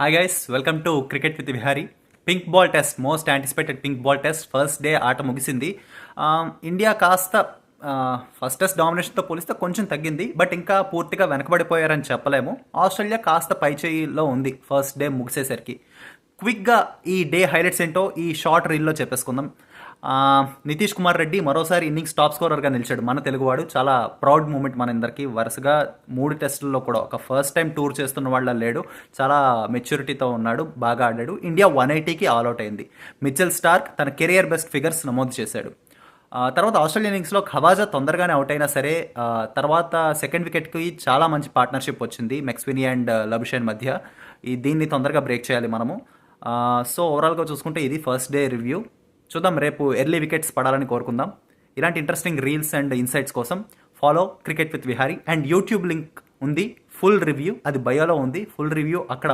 Hi guys, welcome to cricket with Vihari. Pink ball test, most anticipated pink ball test first day ఆట ముగిసింది. India కాస్త first test డామినేషన్తో పోలిస్తే కొంచెం తగ్గింది, but ఇంకా పూర్తిగా వెనకబడిపోయారని చెప్పలేము. ఆస్ట్రేలియా కాస్త పైచేయిలో ఉంది ఫస్ట్ డే ముగిసేసరికి. క్విక్గా ఈ డే హైలైట్స్ ఏంటో ఈ షార్ట్ రీల్లో చెప్పేసుకుందాం. నితీష్ కుమార్ రెడ్డి మరోసారి ఇన్నింగ్స్ టాప్ స్కోరర్గా నిలిచాడు. మన తెలుగువాడు, చాలా ప్రౌడ్ మూమెంట్ మనందరికీ. వరుసగా 3 టెస్టుల్లో కూడా ఒక ఫస్ట్ టైం టూర్ చేస్తున్న వాళ్ళ లేడు. చాలా మెచ్యూరిటీతో ఉన్నాడు, బాగా ఆడాడు. ఇండియా 180కి ఆల్అౌట్ అయింది. మిచెల్ స్టార్క్ తన కెరియర్ బెస్ట్ ఫిగర్స్ నమోదు చేశాడు. తర్వాత ఆస్ట్రేలియా ఇన్నింగ్స్లో ఖవాజా తొందరగానే అవుట్ అయినా సరే, తర్వాత సెకండ్ వికెట్కి చాలా మంచి పార్ట్నర్షిప్ వచ్చింది మెక్స్వినీ అండ్ లబుషేన్ మధ్య. దీన్ని తొందరగా బ్రేక్ చేయాలి మనము. సో ఓవరాల్గా చూసుకుంటే ఇది ఫస్ట్ డే రివ్యూ. చూద్దాం, రేపు ఎర్లీ వికెట్స్ పడాలని కోరుకుందాం. ఇలాంటి ఇంట్రెస్టింగ్ రీల్స్ అండ్ ఇన్సైట్స్ కోసం follow cricket with Vihari. And YouTube link ఉంది, ఫుల్ రివ్యూ అది బయోలో ఉంది. ఫుల్ రివ్యూ అక్కడ